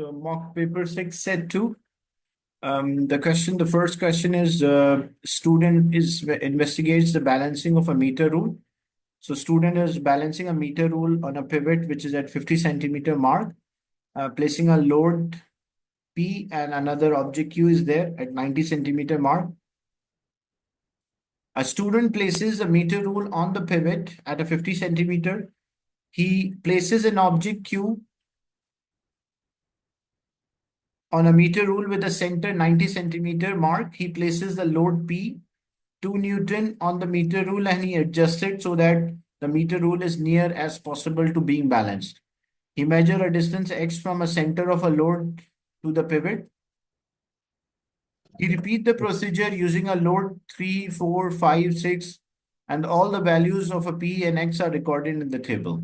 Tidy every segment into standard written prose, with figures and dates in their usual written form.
So mock paper 6 set 2. The first question is student investigates the balancing of a meter rule. So student is balancing a meter rule on a pivot which is at 50 centimeter mark, placing a load P and another object Q is there at 90 centimeter mark. A student places a meter rule on the pivot at a 50 centimeter. He places an object Q on a meter rule with a center 90 centimeter mark. He places the load P 2 Newton on the meter rule and he adjusts it so that the meter rule is near as possible to being balanced. He measures a distance x from a center of a load to the pivot. He repeats the procedure using a load 3, 4, 5, 6 and all the values of a P and X are recorded in the table.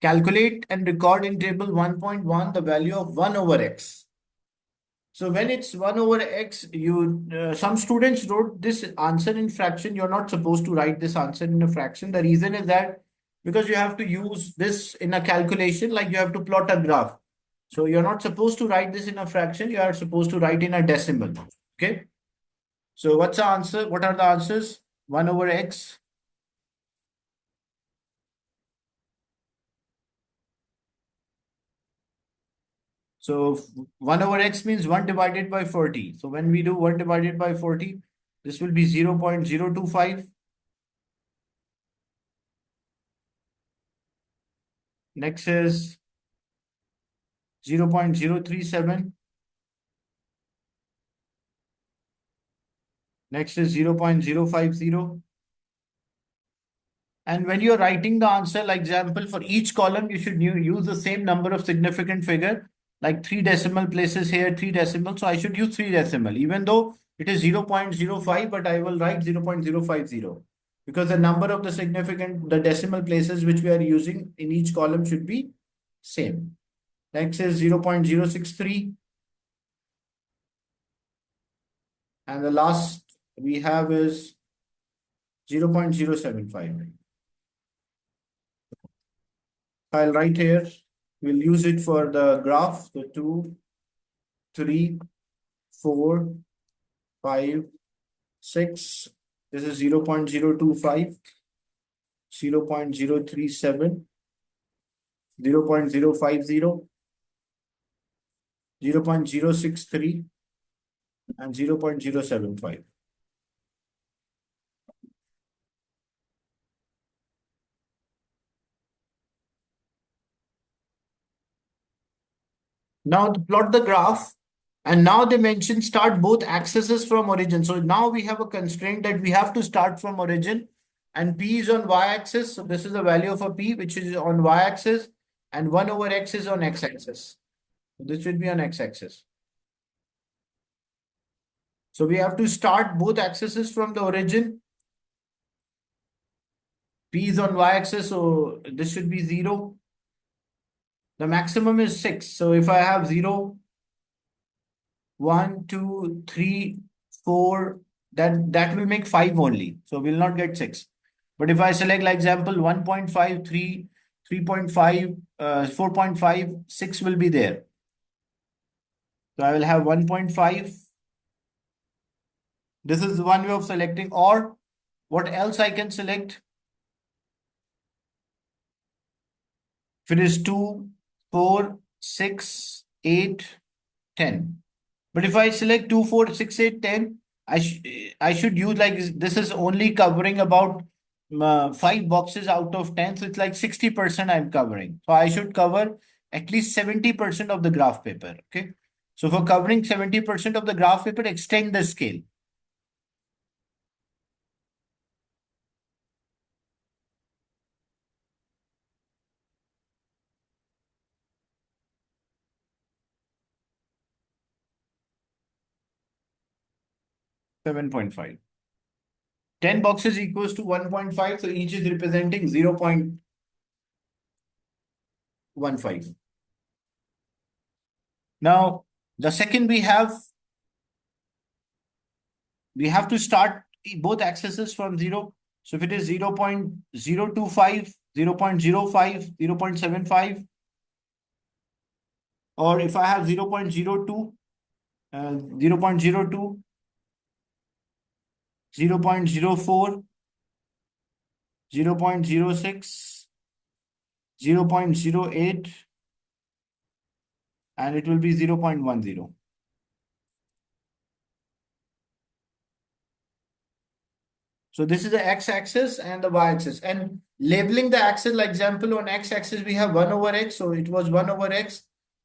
Calculate and record in table 1.1 the value of 1 over X. So when it's 1 over X, some students wrote this answer in fraction. You're not supposed to write this answer in a fraction. The reason is that because you have to use this in a calculation, like you have to plot a graph. So you're not supposed to write this in a fraction. You are supposed to write in a decimal. Okay. So what's the answer? What are the answers? 1 over X. So 1 over X means 1 divided by 40. So when we do 1 divided by 40, this will be 0.025. Next is 0.037. Next is 0.050. And when you're writing the answer, like example, for each column, you should use the same number of significant figure, like 3 decimal places here, 3 decimal. So I should use 3 decimal, even though it is 0.05, but I will write 0.050 because the number of the decimal places which we are using in each column should be same. Next is 0.063. And the last we have is 0.075. I'll write here. We'll use it for the graph. So 2, 3, 4, 5, 6. This is 0.025, 0.037, 0.050, 0.063, and 0.075. Now plot the graph. And now they mention start both axes from origin. So now we have a constraint that we have to start from origin and P is on y-axis. So this is the value of a P which is on y-axis and 1 over X is on x-axis. So this will be on x-axis. So we have to start both axes from the origin. P is on y-axis, so this should be 0. The maximum is 6. So if I have 0, 1, 2, 3, 4, that will make 5 only. So we'll not get 6. But if I select like example 1.5, 3, 3.5, 4.5, 6 will be there. So I will have 1.5. This is one way of selecting, or what else I can select? If it is 2, 4, 6, 8, 10. But if I select 2, 4, 6, 8, 10, I should use like this is only covering about 5 boxes out of 10. So it's like 60% I'm covering. So I should cover at least 70% of the graph paper. Okay. So for covering 70% of the graph paper, extend the scale. Seven 7.5. 10 boxes equals to 1.5. So each is representing 0.15. Now, the second we have to start both axes from 0. So if it is 0.025, 0.05, 0.75, Or if I have 0.02, 0.02, 0.04, 0.06, 0.08, and it will be 0.10. So this is the x-axis and the y-axis. And labeling the axis, like example, on x-axis we have 1 over x. So it was 1 over x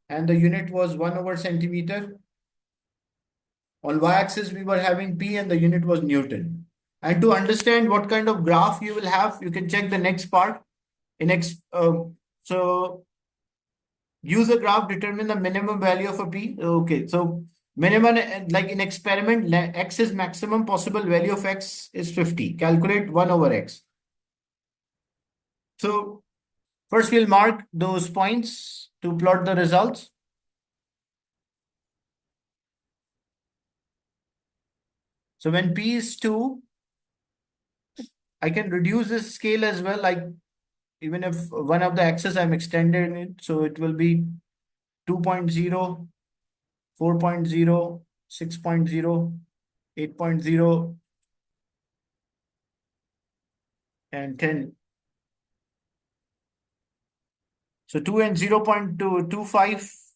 and the unit was 1 over centimeter. On y-axis we were having p and the unit was Newton. And to understand what kind of graph you will have, you can check the next part. So use a graph, determine the minimum value of a p. Okay, so minimum, like in experiment, x is maximum possible value of x is 50. Calculate 1 over x. So first we'll mark those points to plot the results. So when p is 2, I can reduce this scale as well. Like even if one of the axes I'm extending it, so it will be 2.0, 4.0, 6.0, 8.0, and 10. So 2 and 0.225.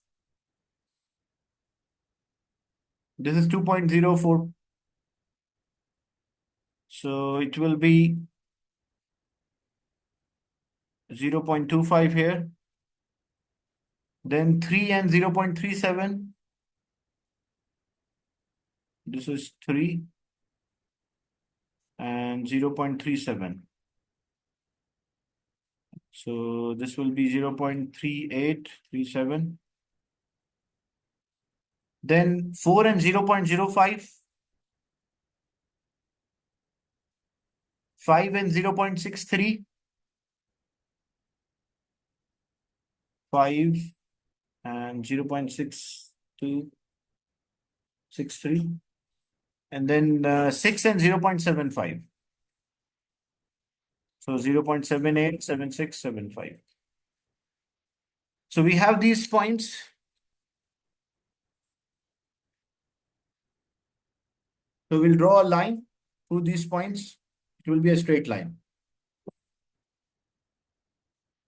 This is 2.04. So it will be 0.25 here. Then 3 and 0.37. This is 3 and 0.37. So this will be 0.3837. Then 4 and 0.05. 5 and 0.63. 5 and 0.6263. And then 6 and 0.75. So 0.787675. So we have these points. So we'll draw a line through these points. It will be a straight line.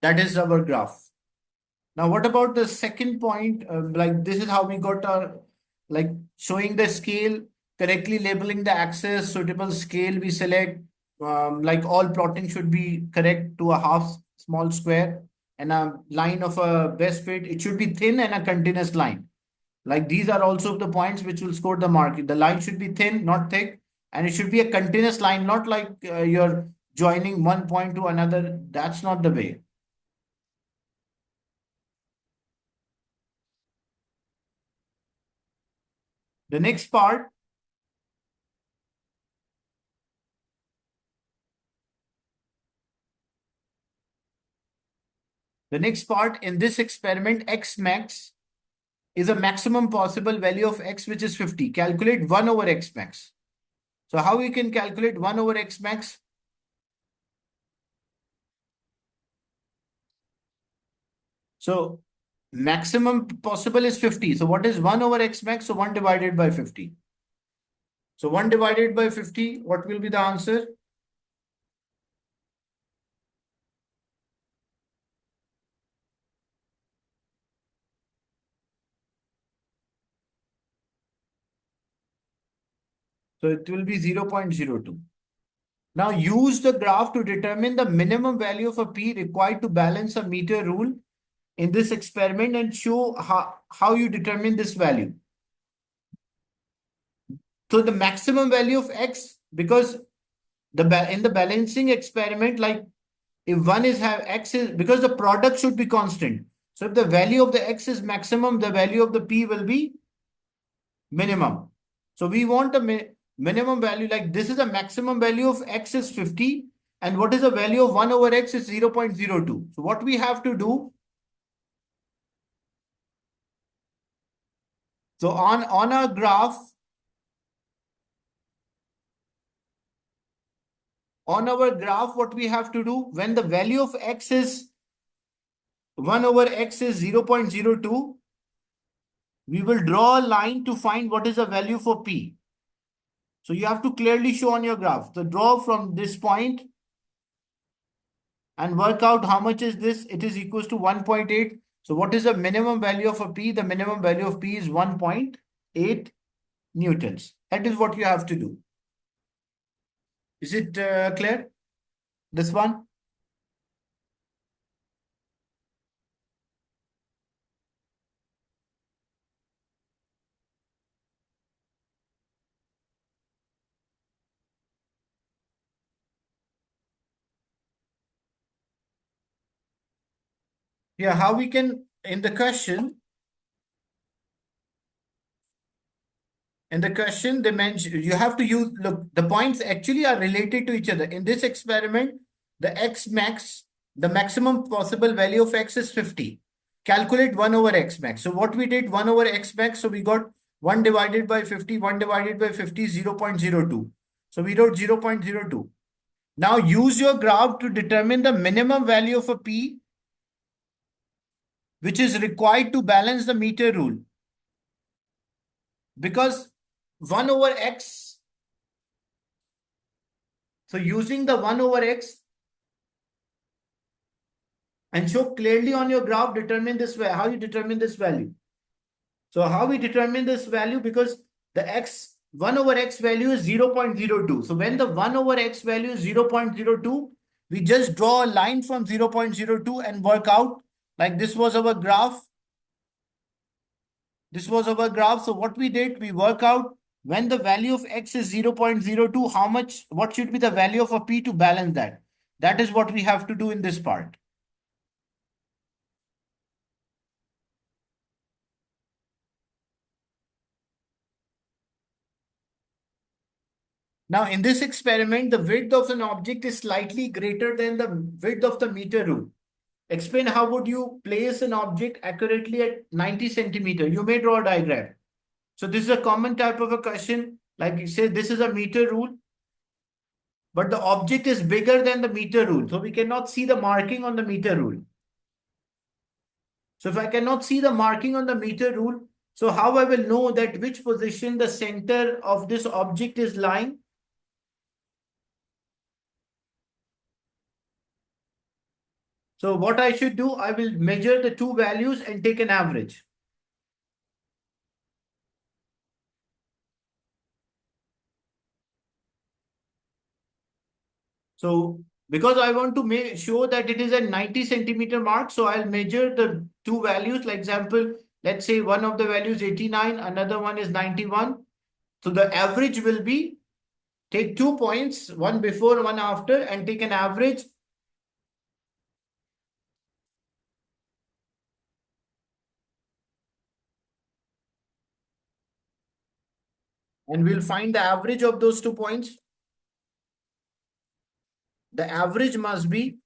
That is our graph. Now, what about the second point? Like this is how we got our, like showing the scale, correctly labeling the axis, suitable scale we select. Like all plotting should be correct to a half small square and a line of a best fit. It should be thin and a continuous line. Like these are also the points which will score the mark. The line should be thin, not thick, and it should be a continuous line, not like you're joining one point to another. That's not the way. The next part, in this experiment, x max is a maximum possible value of x, which is 50. Calculate 1 over x max. So how we can calculate 1 over x max? So maximum possible is 50. So what is 1 over x max? So 1 divided by 50. So 1 divided by 50, what will be the answer? So it will be 0.02. Now use the graph to determine the minimum value of a P required to balance a meter rule in this experiment and show how you determine this value. So the maximum value of X, because in the balancing experiment, like if one is have X is, because the product should be constant. So if the value of the X is maximum, the value of the P will be minimum. So we want a minimum value, like this is a maximum value of X is 50. And what is the value of 1 over X is 0.02. So what we have to do, so on our graph, what we have to do, when the value of X is 1 over X is 0.02, we will draw a line to find what is the value for P. So you have to clearly show on your graph. So draw from this point and work out how much is this. It is equals to 1.8. So what is the minimum value of a P? The minimum value of P is 1.8 newtons. That is what you have to do. Is it clear? This one? Yeah, how we can, in the question, they mention you have to use, look, the points actually are related to each other. In this experiment, the x max, the maximum possible value of x is 50. Calculate 1 over x max. So what we did, 1 over x max, so we got 1 divided by 50, 1 divided by 50, 0.02. So we wrote 0.02. Now use your graph to determine the minimum value of a p, which is required to balance the meter rule. Because 1 over x, so using the 1 over x and show clearly on your graph, determine this way. How you determine this value? So how we determine this value? Because the x 1 over x value is 0.02. So when the 1 over x value is 0.02, we just draw a line from 0.02 and work out, like this was our graph. This was our graph. So what we did, we work out when the value of x is 0.02, how much, what should be the value of a p to balance that? That is what we have to do in this part. Now, in this experiment, the width of an object is slightly greater than the width of the meter rule. Explain how would you place an object accurately at 90 centimeter. You may draw a diagram. So this is a common type of a question. Like you say, this is a meter rule, but the object is bigger than the meter rule. So we cannot see the marking on the meter rule. So if I cannot see the marking on the meter rule, so how I will know that which position the center of this object is lying? So what I should do, I will measure the two values and take an average. So because I want to make show that it is a 90 centimeter mark, so I'll measure the two values. Like example, let's say one of the values 89, another one is 91. So the average will be, take 2 points, one before, one after, and take an average. And we'll find the average of those 2 points. The average must be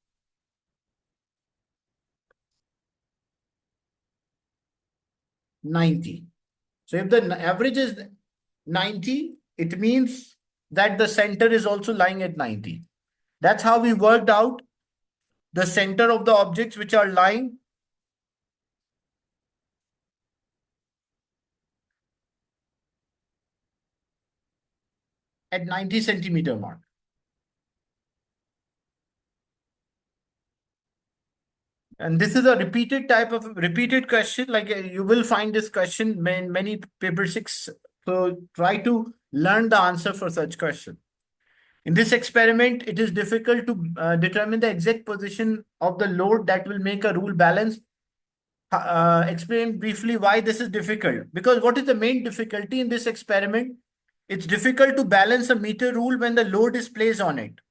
90. So if the average is 90, it means that the center is also lying at 90. That's how we worked out the center of the objects which are lying at 90 centimeter mark. And this is a repeated type of repeated question. Like you will find this question in many paper six. So try to learn the answer for such question. In this experiment, it is difficult to determine the exact position of the load that will make a rule balance. Explain briefly why this is difficult. Because what is the main difficulty in this experiment? It's difficult to balance a meter rule when the load is placed on it.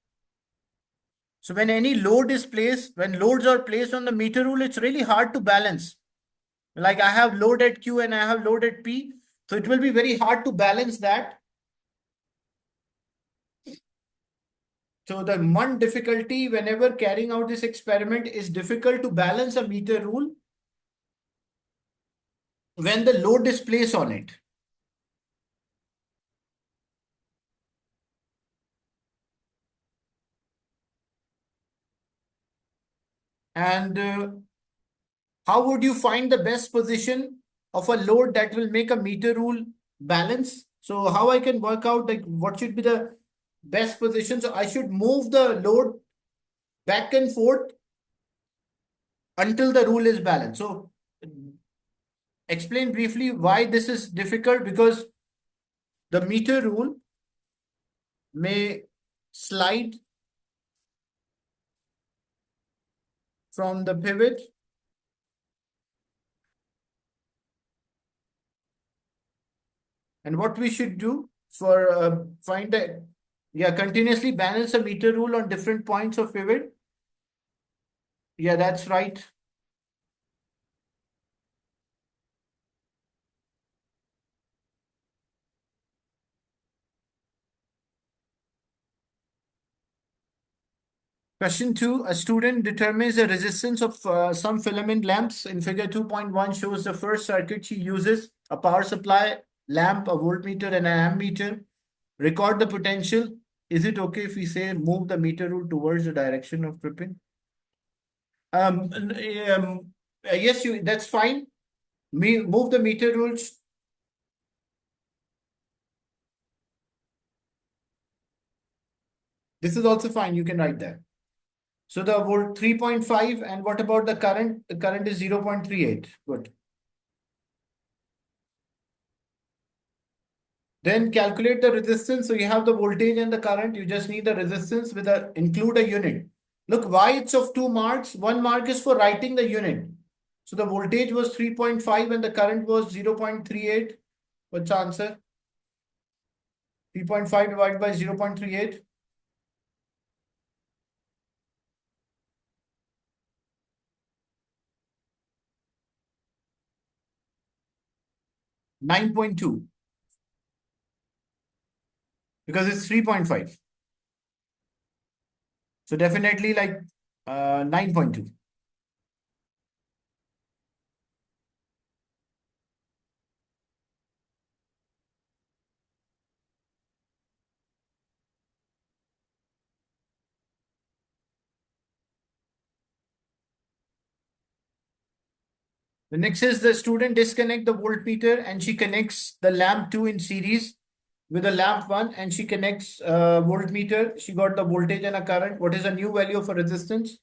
So when any load is placed, when loads are placed on the meter rule, it's really hard to balance. Like I have load at Q and I have load at P. So it will be very hard to balance that. So the one difficulty whenever carrying out this experiment is difficult to balance a meter rule when the load is placed on it. And how would you find the best position of a load that will make a meter rule balance. So how I can work out like what should be the best position? So I should move the load back and forth until the rule is balanced. So explain briefly why this is difficult, because the meter rule may slide from the pivot, and what we should do for find the, yeah, continuously balance the meter rule on different points of pivot. Yeah, that's right. Question 2. A student determines the resistance of some filament lamps. In figure 2.1 shows the first circuit she uses a power supply, lamp, a voltmeter, and an ammeter. Record the potential. Is it okay if we say move the meter rule towards the direction of tripping? Yes, that's fine. Move the meter rules. This is also fine. You can write that. So the volt 3.5, and what about the current? The current is 0.38. Good. Then calculate the resistance. So you have the voltage and the current. You just need the resistance with a include a unit. Look, why it's of 2 marks. 1 mark is for writing the unit. So the voltage was 3.5 and the current was 0.38. What's the answer? 3.5 divided by 0.38. 9.2, because it's 3.5. So definitely like 9.2. The next is the student disconnect the voltmeter and she connects the lamp 2 in series with a lamp 1, and she connects voltmeter. She got the voltage and a current. What is the new value of a resistance?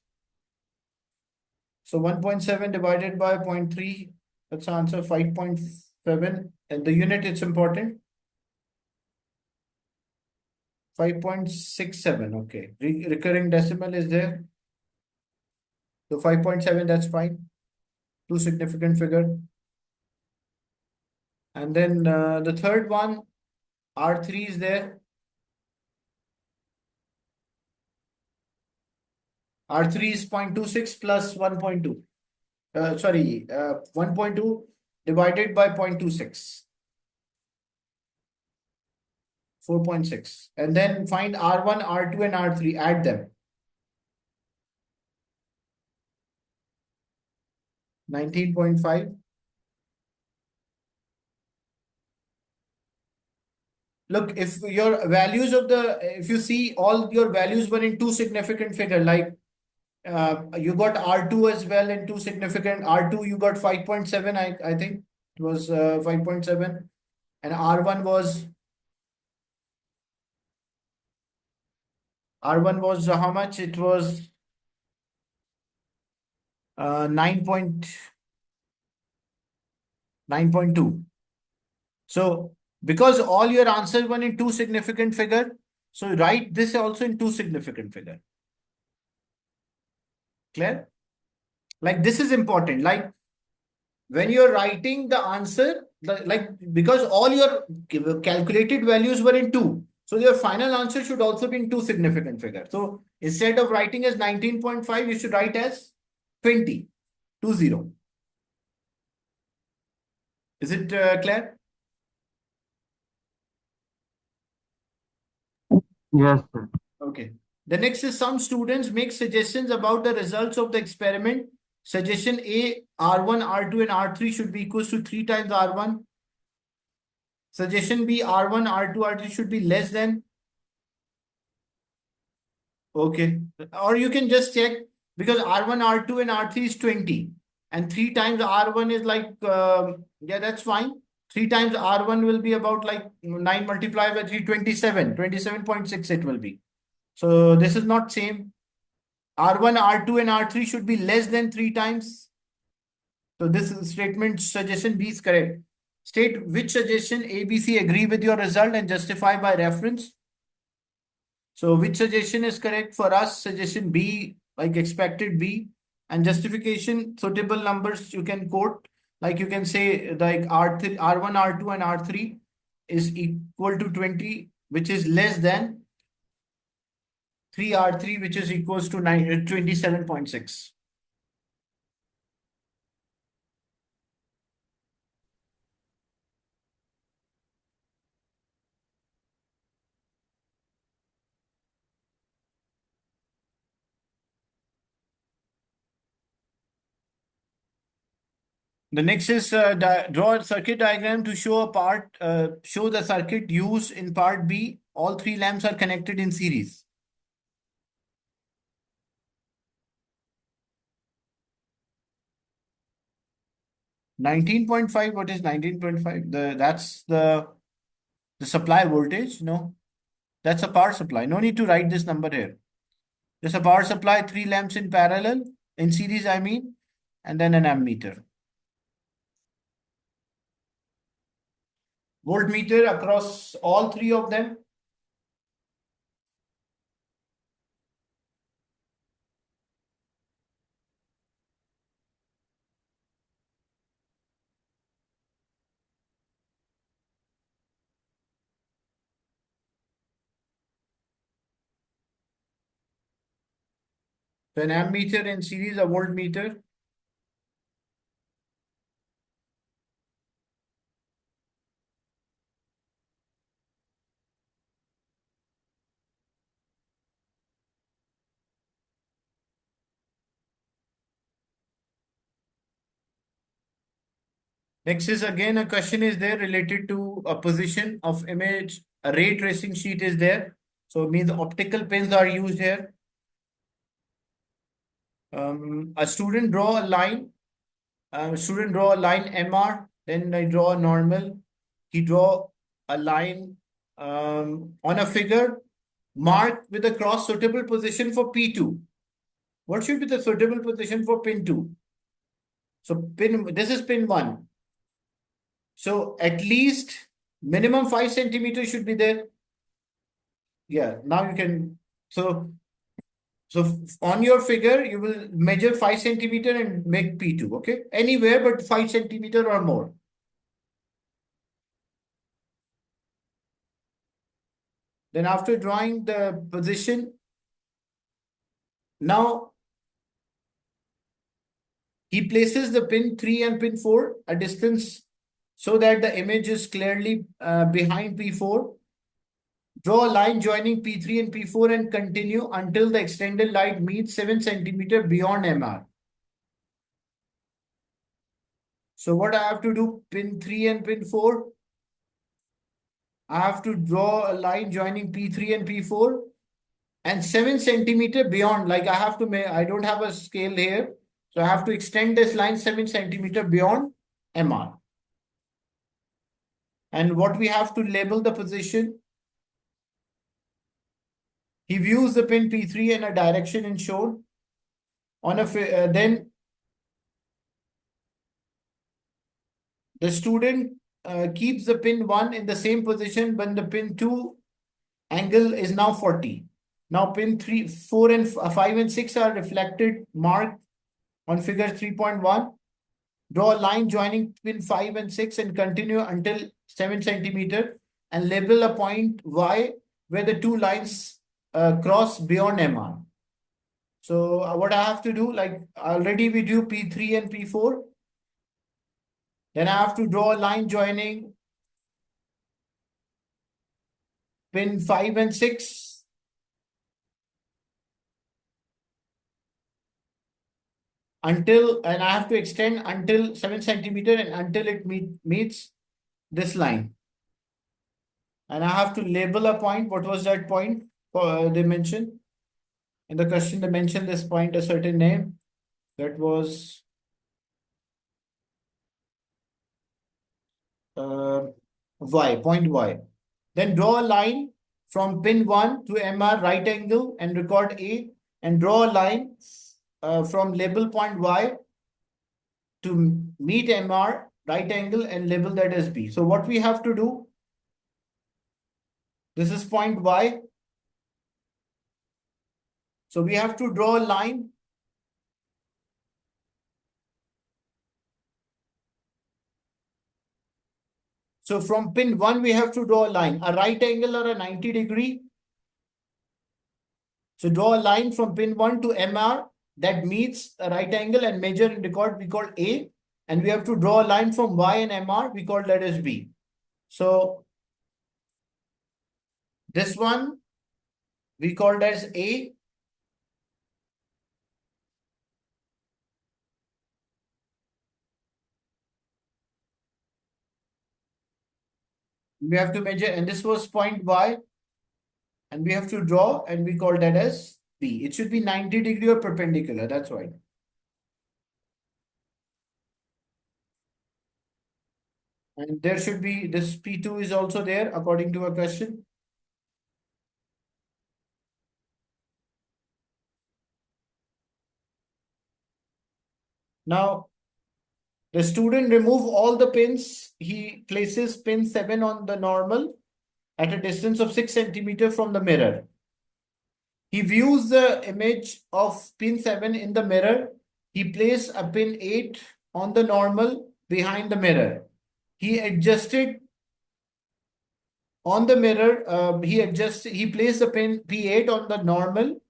So 1.7 divided by 0.3. That's the answer, 5.7. And the unit, it's important. 5.67. Okay. Recurring decimal is there. So 5.7, that's fine. Two significant figure. And then the third one, R3 is there. R3 is 0.26 plus 1.2. Sorry, 1.2 divided by 0.26. 4.6. And then find R1, R2, and R3. Add them. 19.5. Look, if your values of the, if you see all your values were in two significant figure, like you got R2 as well in two significant, R2 you got 5.7, I think it was 5.7, and R1 was how much? It was 9.2. So because all your answers were in two significant figure, so write this also in two significant figure. Clear? Like this is important. Like when you're writing the answer, like because all your calculated values were in two, so your final answer should also be in two significant figure. So instead of writing as 19.5, you should write as 20. Is it clear? Yes, sir. Okay. The next is some students make suggestions about the results of the experiment. Suggestion A, R1, R2, and R3 should be equals to 3 times R1. Suggestion B, R1, R2, R3 should be less than. Okay. Or you can just check, because R1, R2, and R3 is 20. And 3 times R1 is like, yeah, that's fine. 3 times R1 will be about like 9 multiplied by 3, 27. 27.6 it will be. So this is not same. R1, R2, and R3 should be less than 3 times. So this statement, suggestion B is correct. State which suggestion A, B, C agree with your result and justify by reference. So which suggestion is correct for us? Suggestion B, like expected B, and justification, suitable numbers you can quote. Like you can say like R3, R1, R2, and R3 is equal to 20, which is less than 3R3, which is equals to 27.6. The next is draw a circuit diagram to show show the circuit used in part B. All three lamps are connected in series. 19.5, what is 19.5? That's the supply voltage. No, that's a power supply. No need to write this number here. There's a power supply, three lamps in parallel, in series, I mean, and then an ammeter. Voltmeter across all three of them. So an ammeter in series, a voltmeter. Next is again a question is there related to a position of image. A ray tracing sheet is there. So it means optical pins are used here. A student draw a line. Student draw a line MR. Then I draw a normal. He draw a line on a figure marked with a cross suitable position for P2. What should be the suitable position for pin 2? So this is pin 1. So at least minimum 5 centimeters should be there. Yeah, now you can. So on your figure, you will measure 5 centimeter and make P2. Okay, anywhere but 5 centimeter or more. Then after drawing the position, now he places the pin 3 and pin 4 a distance so that the image is clearly behind P4. Draw a line joining P3 and P4 and continue until the extended light meets 7 centimeter beyond MR. So what I have to do, pin 3 and pin 4, I have to draw a line joining P3 and P4 and 7 centimeter beyond, like I have to make, I don't have a scale here. So I have to extend this line 7 centimeter beyond MR. And what we have to label the position, he views the pin P3 in a direction in shown. Then the student keeps the pin 1 in the same position when the pin 2 angle is now 40. Now pin 3, 4 and 5 and 6 are reflected marked on figure 3.1. Draw a line joining pin 5 and 6 and continue until 7 centimeter and label a point Y where the two lines cross beyond MR. So what I have to do, like already we do P3 and P4. Then I have to draw a line joining pin 5 and 6. And I have to extend until 7 centimeter and until it meets this line. And I have to label a point. What was that point they mentioned? In the question, they mentioned this point, a certain name. That was uh, Y, point Y. Then draw a line from pin 1 to MR right angle and record A, and draw a line from label point Y to meet MR right angle and label that as B. So what we have to do, this is point Y. So we have to draw a line. So from pin 1, we have to draw a line, a right angle or a 90-degree. So draw a line from pin 1 to MR that meets a right angle and measure and record, we call A. And we have to draw a line from Y and MR, we call that as B. So this one we called as A. We have to measure, and this was point Y, and we have to draw, and we call that as B. It should be 90-degree or perpendicular, that's right. And there should be, this P2 is also there according to a question. Now, the student remove all the pins. He places pin 7 on the normal at a distance of 6 centimeters from the mirror. He views the image of pin 7 in the mirror. He places a pin 8 on the normal behind the mirror. He adjusted on the mirror. He placed the pin P8 on the normal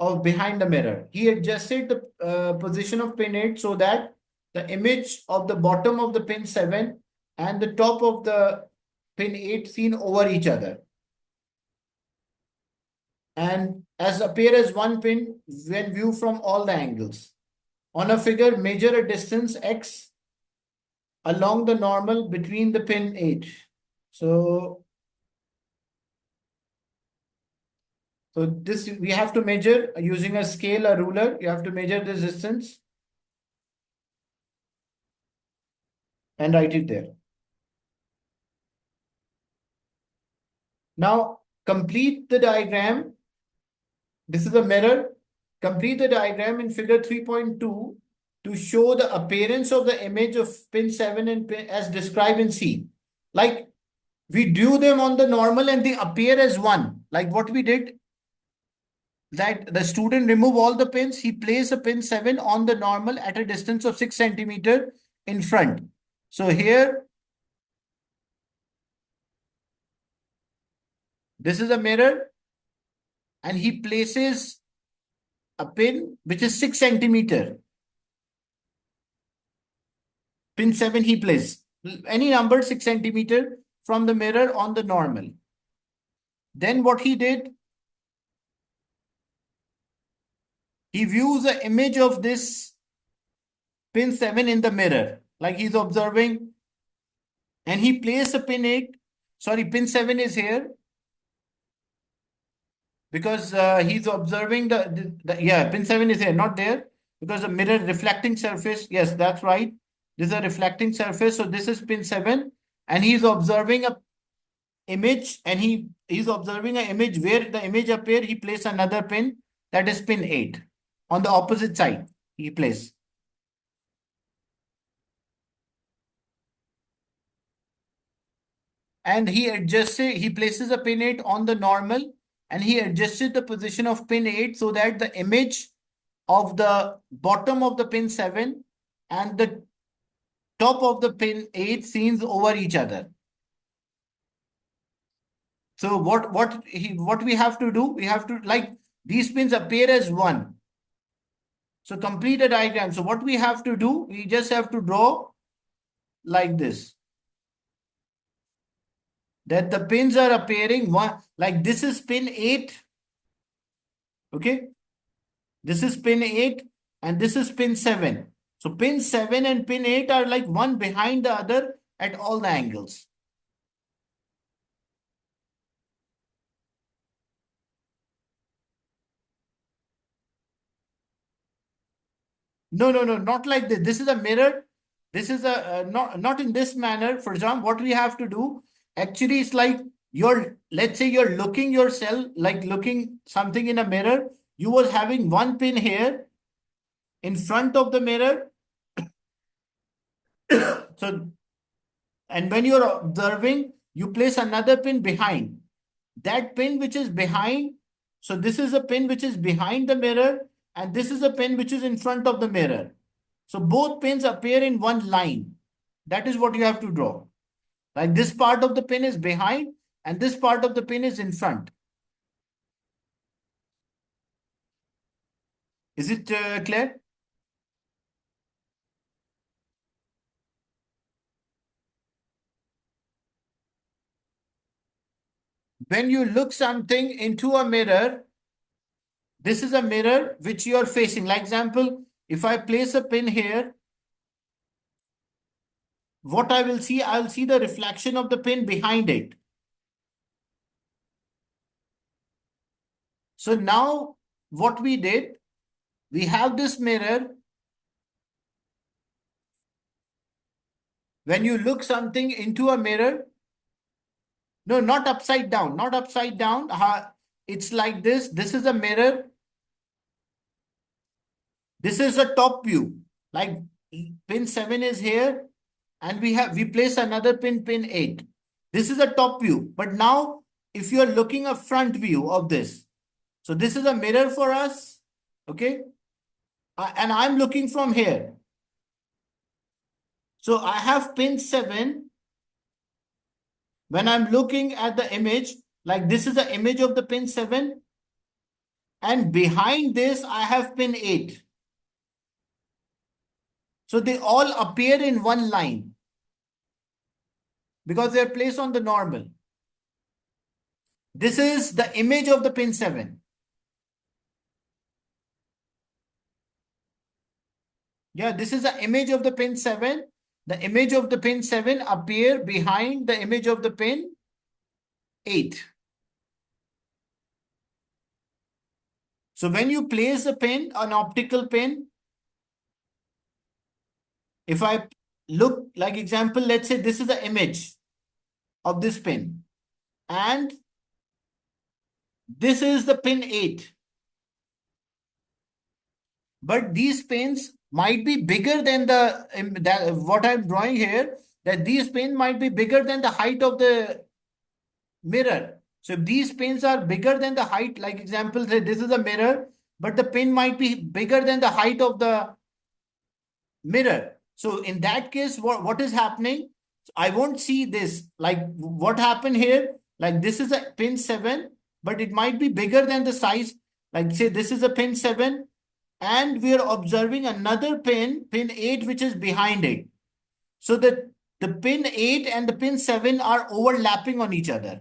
of behind the mirror. He adjusted the position of pin 8 so that the image of the bottom of the pin 7 and the top of the pin 8 seen over each other, and as appear as one pin when viewed from all the angles. On a figure, measure a distance x along the normal between the pin 8. So this we have to measure using a scale, a ruler. You have to measure this distance and write it there. Now complete the diagram. This is a mirror. Complete the diagram in figure 3.2 to show the appearance of the image of pin 7 and pin as described in C. Like we drew them on the normal and they appear as one. Like what we did, that the student remove all the pins. He placed a pin 7 on the normal at a distance of 6 centimeter in front. So here, this is a mirror and he places a pin which is 6 centimeter. Pin 7 he placed. Any number 6 centimeter from the mirror on the normal. Then what he did, he views the image of this pin 7 in the mirror. Like he's observing, and he placed a pin 8. Sorry, pin 7 is here. Because he's observing yeah, pin 7 is here, not there. Because the mirror reflecting surface, yes, that's right. This is a reflecting surface. So this is pin 7. And he's observing a image, and he's observing an image where the image appear. He placed another pin, that is pin 8. On the opposite side, he placed. And he places a pin 8 on the normal, and he adjusted the position of pin 8 so that the image of the bottom of the pin 7 and the top of the pin 8 scenes over each other. So what we have to do, we have to, like, these pins appear as one. So complete a diagram. So what we have to do, we just have to draw like this. That the pins are appearing one, like this is pin 8. Okay. This is pin 8 and this is pin 7. So pin 7 and pin 8 are like one behind the other at all the angles. No, not like this. This is a mirror. This is a not in this manner. For example, what we have to do actually is like you're, let's say you're looking yourself, like looking something in a mirror. You was having one pin here in front of the mirror. So, and when you're observing, you place another pin behind. That pin which is behind, so this is a pin which is behind the mirror, and this is a pin which is in front of the mirror. So both pins appear in one line. That is what you have to draw. Like this part of the pin is behind and this part of the pin is in front. Is it clear? When you look something into a mirror, this is a mirror which you are facing. Like example, if I place a pin here, what I will see, I'll see the reflection of the pin behind it. So now what we did, we have this mirror. When you look something into a mirror, no, not upside down, not upside down. It's like this. This is a mirror. This is a top view. Like pin 7 is here and we place another pin, pin 8. This is a top view. But now if you're looking a front view of this, so this is a mirror for us. Okay. And I'm looking from here. So I have pin 7. When I'm looking at the image, like this is the image of the pin 7. And behind this, I have pin 8. So they all appear in one line because they're placed on the normal. This is the image of the pin 7. Yeah, this is the image of the pin 7. The image of the pin 7 appear behind the image of the pin 8. So when you place a pin, an optical pin, if I look like example, let's say this is the image of this pin and this is the pin 8. But these pins might be bigger than what I'm drawing here, that these pins might be bigger than the height of the mirror. So if these pins are bigger than the height, like example, say this is a mirror, but the pin might be bigger than the height of the mirror. So in that case, what is happening? I won't see this. Like what happened here? Like this is a pin 7, but it might be bigger than the size. Like say this is a pin 7, and we are observing another pin, pin 8, which is behind it. So the pin 8 and the pin 7 are overlapping on each other.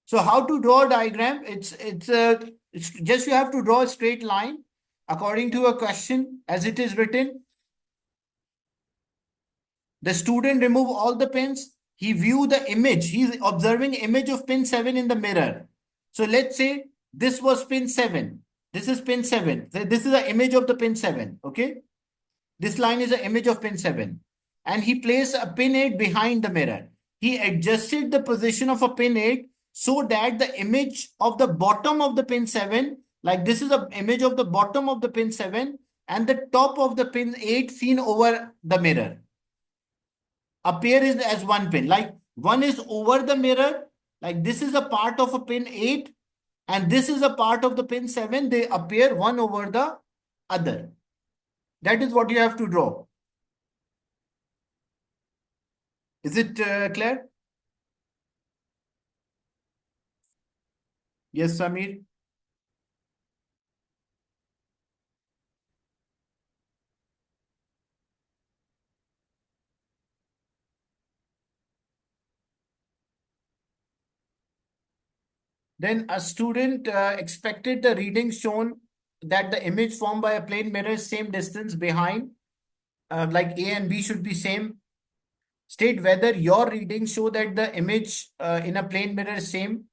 So how to draw a diagram? It's just you have to draw a straight line according to a question as it is written. The student remove all the pins. He view the image. He's observing image of pin 7 in the mirror. So let's say this was pin 7. This is pin 7. So this is the image of the pin 7. Okay. This line is an image of pin 7. And he placed a pin 8 behind the mirror. He adjusted the position of a pin 8 so that the image of the bottom of the pin 7, like this is the image of the bottom of the pin 7 and the top of the pin 8 seen over the mirror, appear as one pin. Like one is over the mirror, like this is a part of a pin 8 and this is a part of the pin 7. They appear one over the other. That is what you have to draw. Is it clear? Yes, Samir. Then a student expected the reading shown that the image formed by a plane mirror is same distance behind, like A and B should be same. State whether your readings show that the image in a plane mirror is same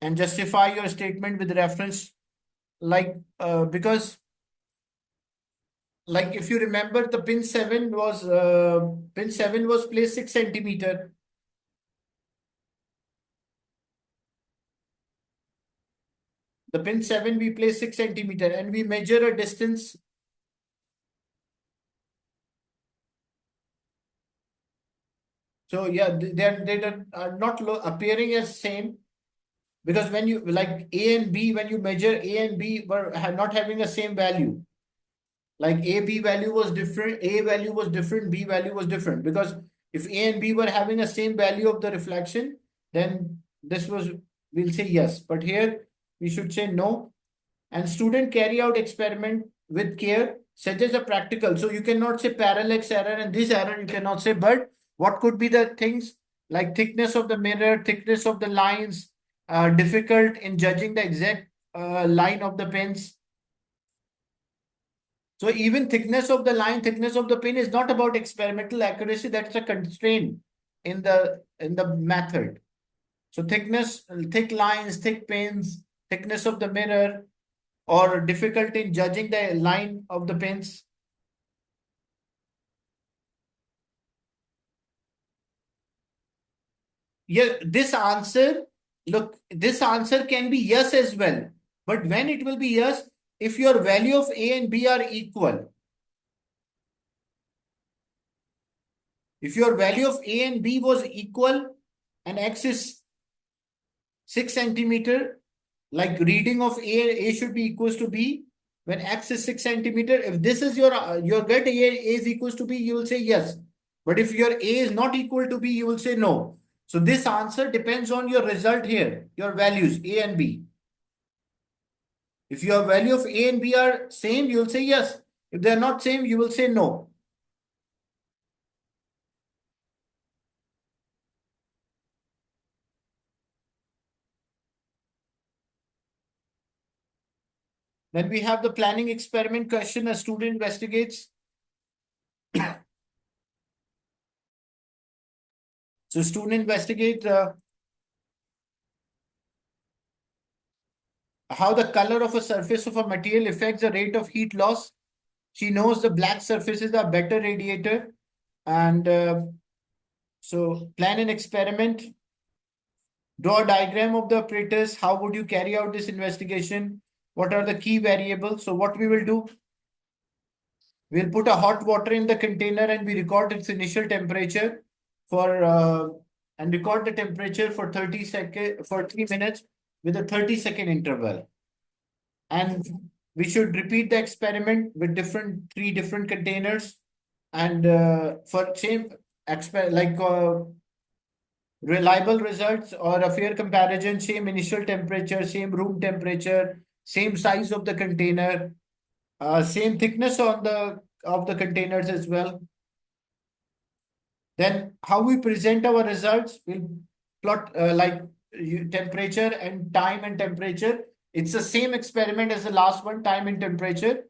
and justify your statement with reference, like because like if you remember, the pin 7 was placed 6 centimeter. The pin 7 we place 6 centimeter, and we measure a distance. So yeah, are not appearing as same, because when you like A and B, when you measure A and B were not having the same value. Like B value was different, A value was different, B value was different. Because if A and B were having the same value of the reflection, then this was, we'll say yes. But here we should say no. And student carry out experiment with care, such as a practical. So you cannot say parallax error and this error you cannot say, but what could be the things like thickness of the mirror, thickness of the lines, difficult in judging the exact line of the pins. So even thickness of the line, thickness of the pin is not about experimental accuracy. That's a constraint in the method. So thickness, thick lines, thick pins, thickness of the mirror, or difficulty in judging the line of the pins. Yeah, this answer can be yes as well. But when it will be yes, if your value of A and B are equal. If your value of A and B was equal and X is 6 centimeter, like reading of A should be equals to B. When X is 6 centimeter, if this is your get A is equals to B, you will say yes. But if your A is not equal to B, you will say no. So this answer depends on your result here, your values A and B. If your value of A and B are same, you will say yes. If they are not same, you will say no. Then we have the planning experiment question. A student investigates. So student investigate how the color of a surface of a material affects the rate of heat loss. She knows the black surfaces are better radiator. And so plan an experiment. Draw a diagram of the apparatus. How would you carry out this investigation? What are the key variables? So what we will do, we'll put a hot water in the container and we record its initial temperature for and record the temperature for 3 minutes with a 30-second interval. And we should repeat the experiment with three different containers, and for same reliable results or a fair comparison, same initial temperature, same room temperature, same size of the container, same thickness on the of the containers as well. Then how we present our results, we'll plot temperature and time and temperature. It's the same experiment as the last one, time and temperature.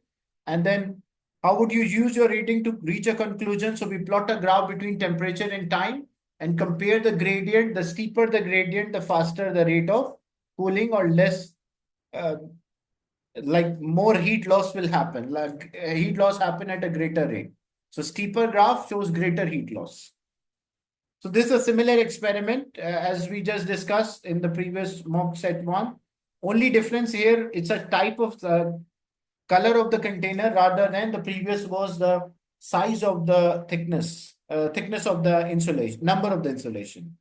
And then how would you use your reading to reach a conclusion? So we plot a graph between temperature and time and compare the gradient. The steeper the gradient, the faster the rate of cooling, or less, uh, like more heat loss will happen. Like heat loss happen at a greater rate. So steeper graph shows greater heat loss. So this is a similar experiment as we just discussed in the previous mock set one. Only difference here, it's a type of color of the container rather than the previous was the size of the thickness of the insulation, number of the insulation.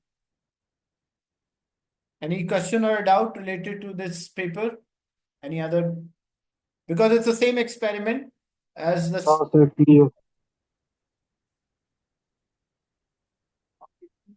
Any question or doubt related to this paper? Any other? Because it's the same experiment as the Sir, clear.